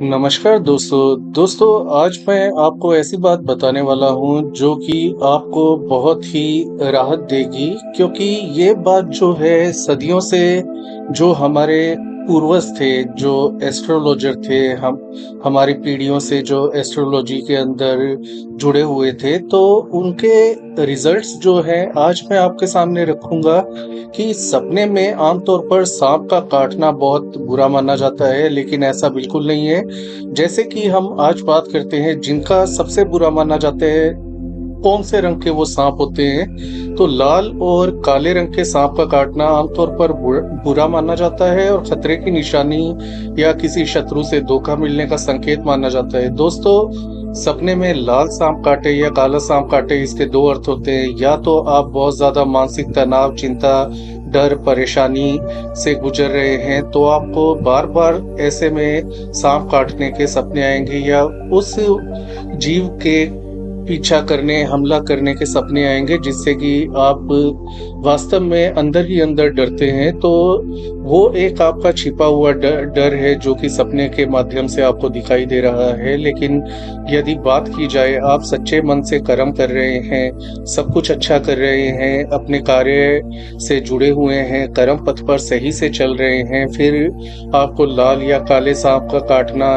नमस्कार दोस्तों आज मैं आपको ऐसी बात बताने वाला हूँ जो कि आपको बहुत ही राहत देगी, क्योंकि ये बात जो है सदियों से जो हमारे पूर्वज थे, जो एस्ट्रोलॉजर थे, हम हमारी पीढ़ियों से जो एस्ट्रोलॉजी के अंदर जुड़े हुए थे, तो उनके रिजल्ट्स जो हैं आज मैं आपके सामने रखूंगा कि सपने में आमतौर पर सांप का काटना बहुत बुरा माना जाता है, लेकिन ऐसा बिल्कुल नहीं है। जैसे कि हम आज बात करते हैं जिनका सबसे बुरा माना जाता है, कौन से रंग के वो सांप होते हैं, तो लाल और काले रंग के सांप का काटना आमतौर पर बुरा माना जाता है और खतरे की निशानी या किसी शत्रु से धोखा मिलने का संकेत माना जाता है। दोस्तों, सपने में लाल सांप काटे या काला सांप काटे, इसके दो अर्थ होते हैं। या तो आप बहुत ज्यादा मानसिक तनाव, चिंता, डर, परेशानी से गुजर रहे हैं, तो आपको बार बार ऐसे में सांप काटने के सपने आएंगे, या उस जीव के पीछा करने, हमला करने के सपने आएंगे जिससे कि आप वास्तव में अंदर ही अंदर डरते हैं। तो वो एक आपका छिपा हुआ डर है जो कि सपने के माध्यम से आपको दिखाई दे रहा है। लेकिन यदि बात की जाए, आप सच्चे मन से कर्म कर रहे हैं, सब कुछ अच्छा कर रहे हैं, अपने कार्य से जुड़े हुए हैं, कर्म पथ पर सही से चल रहे हैं, फिर आपको लाल या काले सांप का काटना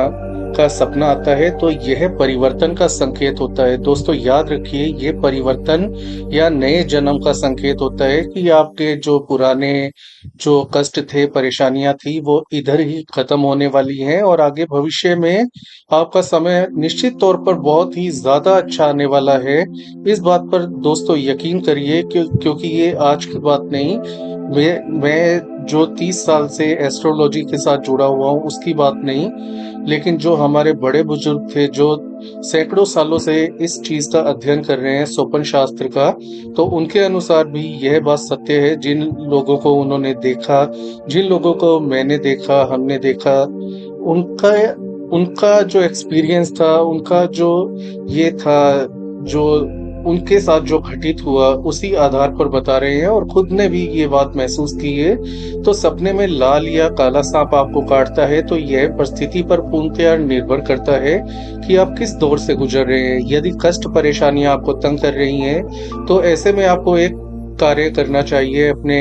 का सपना आता है, तो यह परिवर्तन का संकेत होता है। दोस्तों याद रखिए, ये परिवर्तन या नए जन्म का संकेत होता है कि आपके जो पुराने जो कष्ट थे, परेशानियां थी, वो इधर ही खत्म होने वाली हैं और आगे भविष्य में आपका समय निश्चित तौर पर बहुत ही ज्यादा अच्छा आने वाला है। इस बात पर दोस्तों यकीन करिए, क्योंकि ये आज की बात नहीं, मैं जो 30 साल से एस्ट्रोलॉजी के साथ जुड़ा हुआ हूँ उसकी बात नहीं, लेकिन जो हमारे बड़े बुजुर्ग थे, जो सैकड़ों सालों से इस चीज का अध्ययन कर रहे हैं, स्वपन शास्त्र का, तो उनके अनुसार भी यह बात सत्य है। जिन लोगों को उन्होंने देखा, जिन लोगों को मैंने देखा, हमने देखा, उनका उनका जो एक्सपीरियंस था, उनका जो ये था, जो उनके साथ जो घटित हुआ, उसी आधार पर बता रहे हैं और खुद ने भी ये बात महसूस की है। तो सपने में लाल या काला सांप आपको काटता है, तो यह परिस्थिति पर पूर्णतया निर्भर करता है कि आप किस दौर से गुजर रहे हैं। यदि कष्ट, परेशानियां आपको तंग कर रही हैं, तो ऐसे में आपको एक कार्य करना चाहिए अपने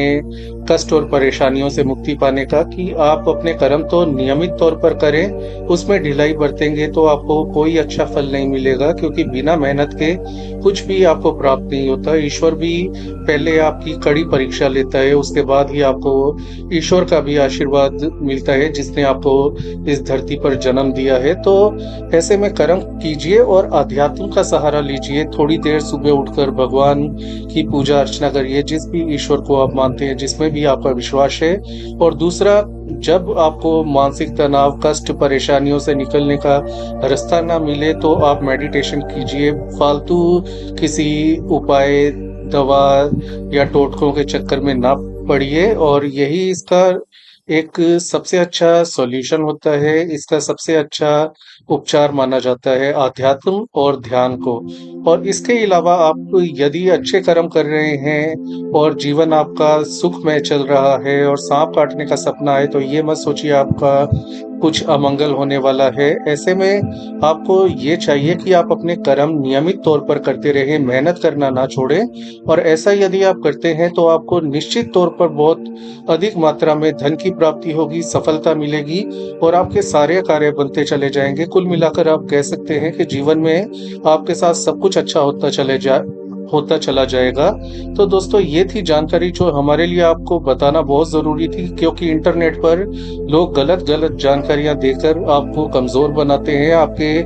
कष्ट और परेशानियों से मुक्ति पाने का, कि आप अपने कर्म तो नियमित तौर पर करें। उसमें ढिलाई बरतेंगे तो आपको कोई अच्छा फल नहीं मिलेगा, क्योंकि बिना मेहनत के कुछ भी आपको प्राप्त नहीं होता। ईश्वर भी पहले आपकी कड़ी परीक्षा लेता है, उसके बाद ही आपको ईश्वर का भी आशीर्वाद मिलता है, जिसने आपको इस धरती पर जन्म दिया है। तो ऐसे में कर्म कीजिए और आध्यात्म का सहारा लीजिए। थोड़ी देर सुबह उठकर भगवान की पूजा अर्चना करिए, जिस भी ईश्वर को आप मानते हैं, जिसमें भी आपका विश्वास है। और दूसरा, जब आपको मानसिक तनाव, कष्ट, परेशानियों से निकलने का रास्ता ना मिले, तो आप मेडिटेशन कीजिए। फालतू किसी उपाय, दवा या टोटकों के चक्कर में ना पड़िए, और यही इसका एक सबसे अच्छा सॉल्यूशन होता है। इसका सबसे अच्छा उपचार माना जाता है आध्यात्म और ध्यान को। और इसके अलावा आप यदि अच्छे कर्म कर रहे हैं और जीवन आपका सुखमय चल रहा है और सांप काटने का सपना है, तो ये मत सोचिए आपका कुछ अमंगल होने वाला है। ऐसे में आपको ये चाहिए कि आप अपने कर्म नियमित तौर पर करते रहें, मेहनत करना ना छोड़ें। और ऐसा यदि आप करते हैं तो आपको निश्चित तौर पर बहुत अधिक मात्रा में धन की प्राप्ति होगी, सफलता मिलेगी और आपके सारे कार्य बनते चले जाएंगे। कुल मिलाकर आप कह सकते हैं कि जीवन में आपके साथ सब कुछ अच्छा होता चला जाएगा। तो दोस्तों, ये थी जानकारी जो हमारे लिए आपको बताना बहुत जरूरी थी, क्योंकि इंटरनेट पर लोग गलत गलत जानकारियां देकर आपको कमजोर बनाते हैं, आपके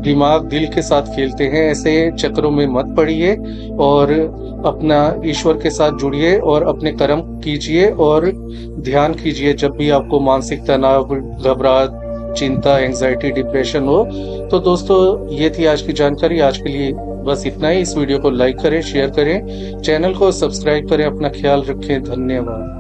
दिमाग, दिल के साथ खेलते हैं। ऐसे चक्करों में मत पड़िए और अपना ईश्वर के साथ जुड़िए और अपने कर्म कीजिए और ध्यान कीजिए जब भी आपको मानसिक तनाव, घबराहट, चिंता, एंजाइटी, डिप्रेशन हो। तो दोस्तों, ये थी आज की जानकारी। आज के लिए बस इतना ही। इस वीडियो को लाइक करें, शेयर करें, चैनल को सब्सक्राइब करें। अपना ख्याल रखें। धन्यवाद।